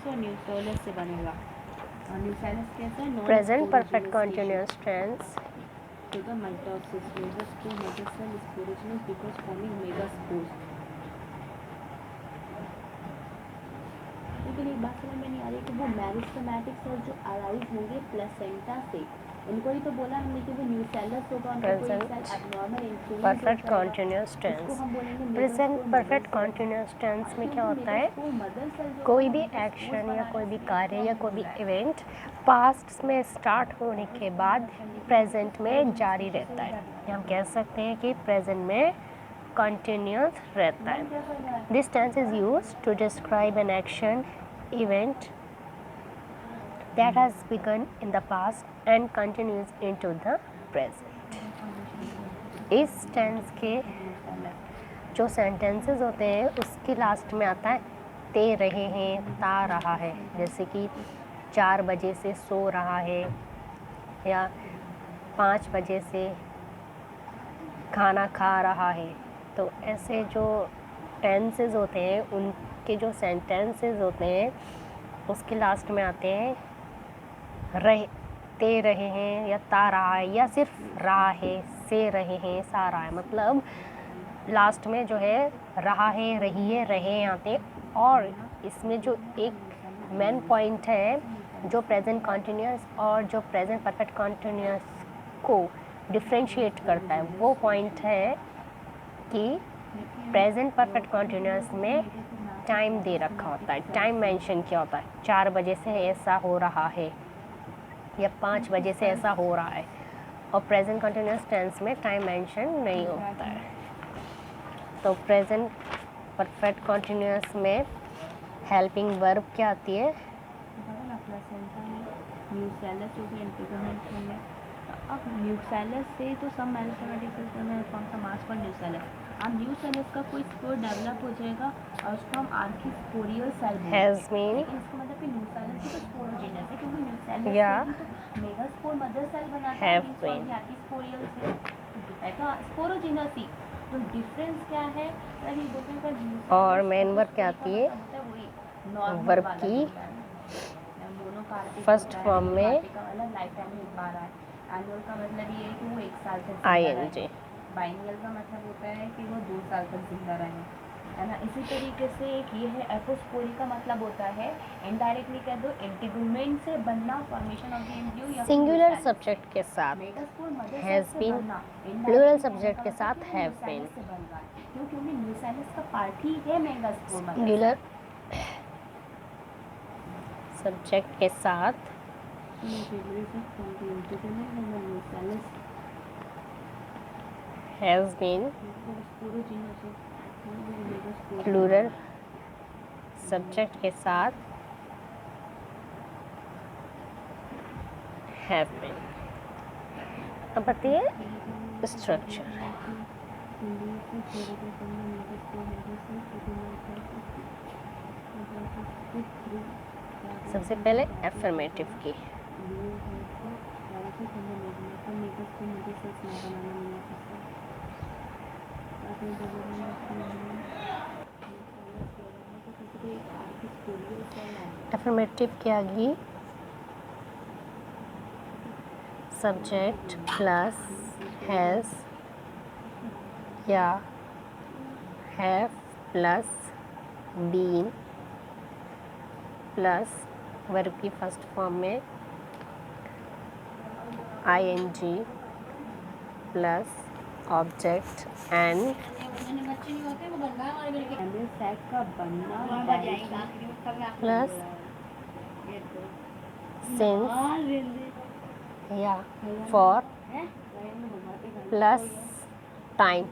से और न्यूसेलस से बनेगा। और न्यूसेलस कैसा है? प्रेजेंट परफेक्ट कंटिन्यूअस टेंस तो the mitosis megaspore mother cell sporogenous because forming megaspores. लेकिन एक बात समझ में नहीं आ रही कि वो मेरिस्टेमेटिक सेल जो अराइज होंगे प्लेसेंटा से, उनको ही तो बोला हमने कि वो न्यूसेलस होगा, उनका कोई cell abnormal increase perfect continuous tense. उसको हम बोलेंगे प्रेजेंट परफेक्ट कंटिन्यूअस टेंस में क्या होता है, कोई भी एक्शन या कोई भी कार्य या कोई भी इवेंट पास्ट में स्टार्ट होने के बाद प्रेजेंट में जारी रहता है। हम कह सकते हैं कि प्रेजेंट में कंटिन्यूअस रहता है। This tense is used to describe an action event that has begun in the past and continues into the present. इस टेंस के जो सेंटेंसेस होते हैं उसके लास्ट में आता है ते रहे हैं, ता रहा है। जैसे कि 4 बजे से सो रहा है या 5 बजे से खाना खा रहा है। तो ऐसे जो टेंसेस होते हैं उनके जो सेंटेंसेस होते हैं उसके लास्ट में आते हैं ते रहे हैं या ता रहा है या सिर्फ रहा है, से रहे हैं, सा रहा है। मतलब लास्ट में जो है रहा है, रही है, रहे आते हैं। और इसमें जो एक मेन पॉइंट है जो प्रेजेंट कंटिन्यूअस और जो प्रेजेंट परफेक्ट कंटिन्यूअस को डिफ्रेंशिएट करता है वो पॉइंट है कि प्रेजेंट परफेक्ट कंटिन्यूअस में टाइम दे रखा होता है, टाइम मेंशन किया होता है। 4 बजे से ऐसा हो रहा है या 5 बजे से ऐसा हो रहा है। और प्रेजेंट कंटिन्यूअस टेंस में टाइम मेंशन नहीं होता है। तो प्रेजेंट परफेक्ट कंटिन्यूअस में हेल्पिंग वर्ब क्या आती है? न्यूसेलस हो गया इंटीग्रमेंट में। अब न्यूसेलस से तो सब मेरिस्टेमेटिक सिस्टम में कौन सा मास पर न्यूसेलस। अब न्यूसेलस का कोई स्पोर डेवलप हो जाएगा और उसको हम आर्किस्पोरियल सेल बोलेंगे। हैज़ बीन इसका मतलब कि न्यूसेलस भी तो स्पोरोजेनस है क्योंकि न्यूसेलस या से ही तो मेगास्पोर मदर सेल बनाता है। हैव बीन आर्किस्पोरियल से है तो स्पोरोजेनस ही। तो डिफरेंस क्या है? ये बोलते हैं और मेन वर्ब क्या आती है? वर्ब की फर्स्ट फॉर्म में लाइफ टाइम में एक बार आए। एनुअल का मतलब ये है कि वो 1 साल तक ING। बाइनियल का मतलब होता है कि वो 2 साल तक जिंदा रहे, है ना। इसी तरीके से एक ये है एपोस्पोरी का मतलब होता है इनडायरेक्टली कह दो इंटीग्यूमेंट से बनना, फॉर्मेशन ऑफ द एम्ब्रियो या सिंगुलर सब्जेक्ट के साथ हैज़ बीन, प्लूरल सब्जेक्ट के साथ हैव बीन। क्योंकि न्यूसेलस का पार्ट ही है मेगास्पोर मदर। सिंगुलर सब्जेक्ट के साथ हैज़ बीन, प्लूरल सब्जेक्ट के साथ हैव बीन। अब बताइए स्ट्रक्चर। सबसे पहले एफर्मेटिव की। एफर्मेटिव की आगे सब्जेक्ट प्लस हैज़ या have plus been plus verb की फर्स्ट फॉर्म में ING plus object and plus since या फॉर प्लस टाइम।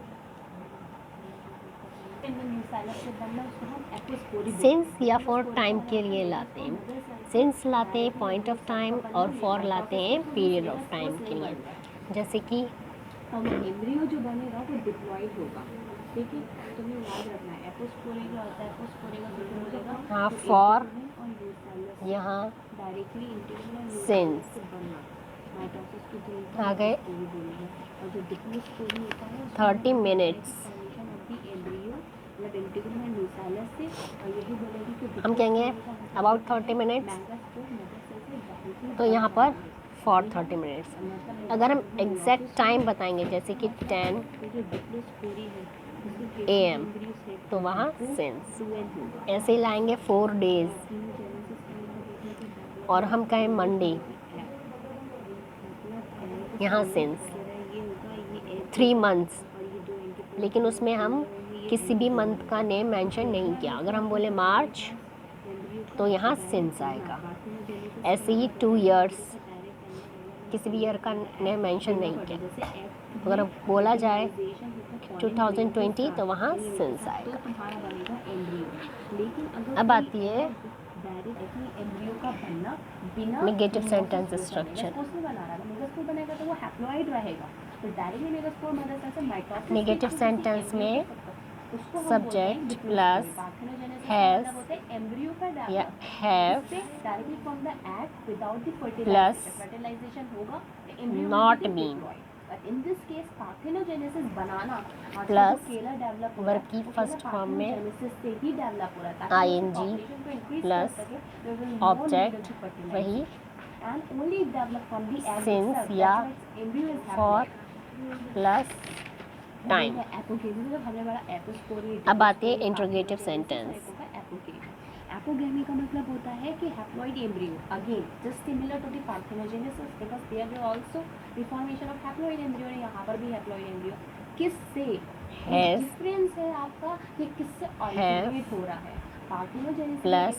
सिंस या फॉर टाइम के लिए लाते हैं। सिंस लाते हैं पॉइंट ऑफ टाइम और फॉर लाते हैं पीरियड ऑफ टाइम के लिए। जैसे कि एम्ब्रियो जो बनेगा वो डिप्लॉयड होगा, ठीक है। तुम्हें याद रखना है एपोस्पोरेगा होता है, एपोस्पोरेगा कितना होगा? हाँ फॉर यहाँ डायरेक्टली इंटीग्रल सिंस माइटोसिस की आ गए। और जो डिप्लोस्पोरी होता है 30 minutes formation of the embryo मतलब इंटीग्रल न्यूसेलस से, और यही बोलेगी कि हम कहेंगे about 30 minutes, megaspore mother cell से डायरेक्टली तो यहाँ पर for 30 minutes। मतलब अगर हम एग्जैक्ट टाइम बताएंगे जैसे कि 10 जो डिप्लोस्पोरी है उसके AM, एम्ब्रियो से तो वहाँ since 12 होगा। ऐसे ही लाएंगे 4 days, पार्थिनोजेनेसिस का मतलब होता है कि डेवलप और हम कहें मंडे, मतलब यहाँ since ये होगा, ये 3 months, और ये दो इनके लेकिन उसमें हम किसी भी मंथ का नेम मेंशन नहीं किया। अगर हम बोले मार्च तो यहाँ सिंस आएगा। ऐसे ही 2 years, किसी भी ईयर का नेम मेंशन नहीं किया। अगर बोला जाए 2020 तो वहाँ सिंस आएगा। अब आती है negative sentence structure. Negative sentence में सब्जेक्ट प्लस हैज या have plus not been plus verb की फर्स्ट फॉर्म में ING प्लस ऑब्जेक्ट वही सिंस या फॉर प्लस टाइम। अब आती है इंट्रोगेटिव सेंटेंस। एपोगेमी का मतलब होता है कि haploid embryo again just similar to the parthenogenesis because there is also the formation of haploid embryo, यहाँ पर भी हैप्लॉइड एम्ब्रियो किससे डिफरेंस है आपका कि किससे ऑरिजिनेट हो रहा है। पार्थेनोजेनेसिस प्लस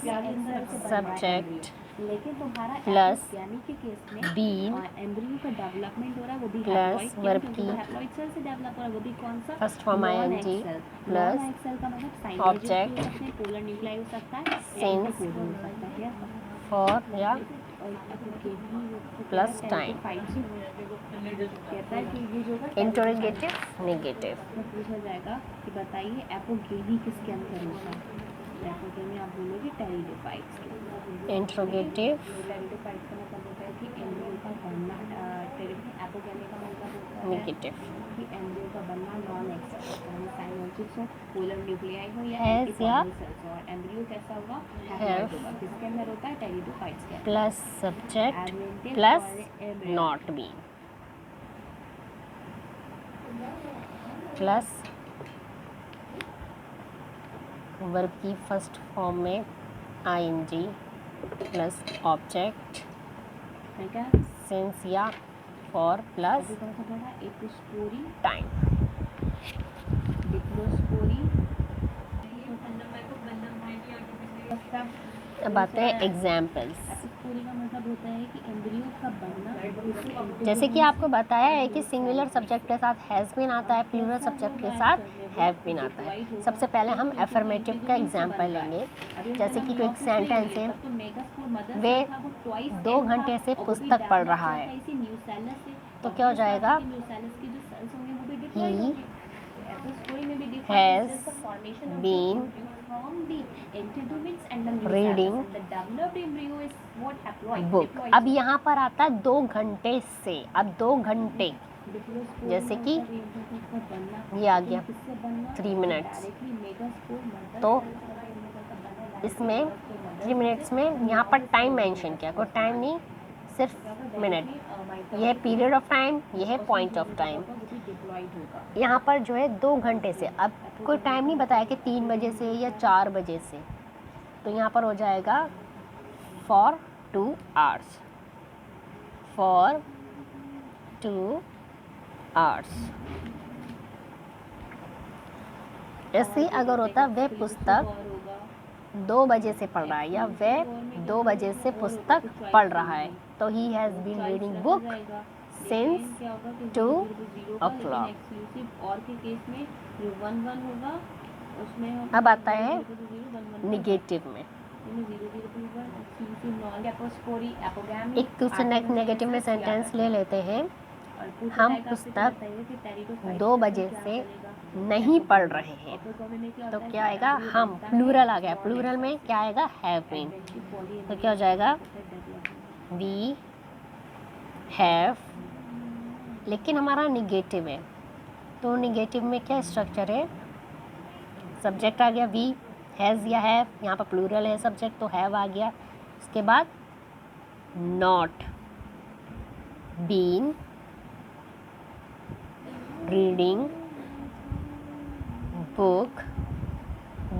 सब्जेक्ट लेकिन तुम्हारा प्लस एपोगेमी के केस में बीन एम्ब्रियो का डेवलपमेंट हो रहा है वो भी प्लस वर्ब की हैप्लॉइड सेल से डेवलप हो रहा है, वो भी कौन सा first form ING plus excel का मतलब साइन ऑब्जेक्ट पोलर न्यूक्लियाई हो सकता है, सिंस हो सकता है फॉर या प्लस टाइम। कहता है कि ये जो इंट्रोगेटिव नेगेटिव। पूछा जाएगा कि बताइए एपोगेमी किसके अंदर होता है। एपोगेमी आप बोलोगे टेरिडोफाइट्स के। इंट्रोगेटिव टेरिडोफाइट्स का मतलब होता है कि एम्ब्रियो का बनना, एपोगेमी का मतलब होता है नेगेटिव कि एम्ब्रियो का बनना नॉन एक्सेल साइनोटिक्स हो, पोलर न्यूक्लियाई हो या Has एंटीफॉर्मल सेल्स हो, और एम्ब्रियो कैसा होगा Have होगा, किसके अंदर होता है टेरिडोफाइट्स के अंदर। Plus subject plus not been plus verb की फर्स्ट फॉर्म में ING प्लस ऑब्जेक्ट ठीक है। सिंस या फॉर प्लस अभी कौन सा पढ़ा, एपोस्पोरी टाइम। डिप्लोस्पोरी। अब आते हैं एग्जाम्पल्स। एपोस्पोरी का मतलब होता है कि एम्ब्रियो का बनना, जैसे कि आपको बताया है कि सिंगुलर सब्जेक्ट के साथ हैज़ बीन आता है, प्लूरल सब्जेक्ट के साथ हैव बीन आता है। सबसे पहले हम एफर्मेटिव का एग्जाम्पल लेंगे। जैसे कि कोई सेंटेंस है, वे 2 घंटे से पुस्तक पढ़ रहा है, तो क्या हो जाएगा, he has been reading book. अब यहाँ पर आता है 2 घंटे से। अब 2 घंटे जैसे कि ये आ गया 3 मिनट्स, तो इसमें 3 मिनट्स में यहाँ पर टाइम मेंशन किया, कोई टाइम नहीं, सिर्फ मिनट। यह है पीरियड ऑफ टाइम, यह है पॉइंट ऑफ टाइम। यहाँ पर जो है 2 घंटे से, अब कोई टाइम नहीं बताया कि 3 बजे से या 4 बजे से, तो यहाँ पर हो जाएगा फॉर 2 hours, फॉर 2 hours। ऐसे ही अगर होता वह पुस्तक 2 बजे से पढ़ रहा है या वह 2 बजे से पुस्तक पढ़ रहा है, तो he has been reading book since 2 o'clock। अब आता है निगेटिव में। एक दूसरे नेगेटिव में सेंटेंस ले लेते हैं। हम पुस्तक 2 बजे से नहीं पढ़ रहे हैं, तो क्या आएगा, हम, प्लूरल आ गया, प्लूरल में क्या आएगा, हैव बीन, तो क्या हो जाएगा, वी हैव। लेकिन हमारा निगेटिव है, तो निगेटिव में क्या स्ट्रक्चर है, सब्जेक्ट आ गया वी, हैज़ या हैव, यहाँ पर प्लूरल है सब्जेक्ट तो हैव आ गया। उसके बाद नॉट बीन रीडिंग बुक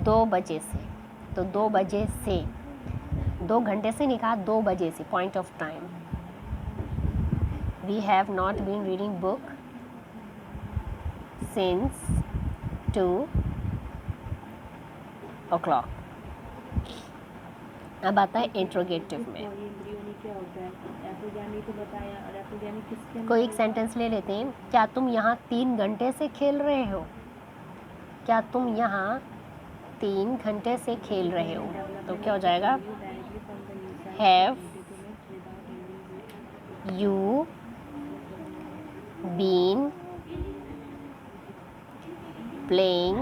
2 बजे से, तो 2 बजे से, 2 घंटे से नहीं कहा, 2 बजे से, point of time. We have not been reading book since 2 o'clock। अब आता है इंट्रोगेटिव में। कोई एक सेंटेंस ले लेते हैं, क्या तुम यहाँ 3 घंटे से खेल रहे हो? क्या तुम यहाँ 3 घंटे से खेल रहे हो? तो क्या हो जाएगा? Have you been playing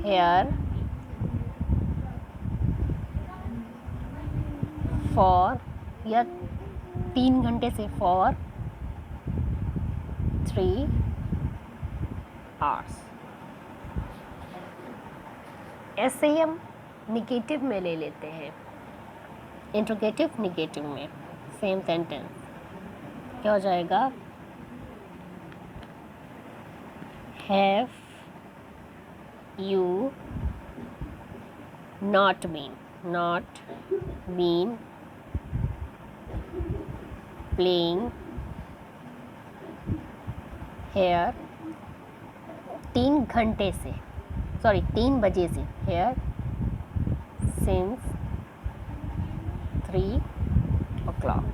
here for, या 3 घंटे से फॉर 3 hours। ऐसे ही हम निगेटिव में ले लेते हैं, इंट्रोगेटिव निगेटिव में सेम सेंटेंस। क्या हो जाएगा? Have you not been playing here 3 घंटे से, 3 बजे से, हेयर सिंस 3 o'clock।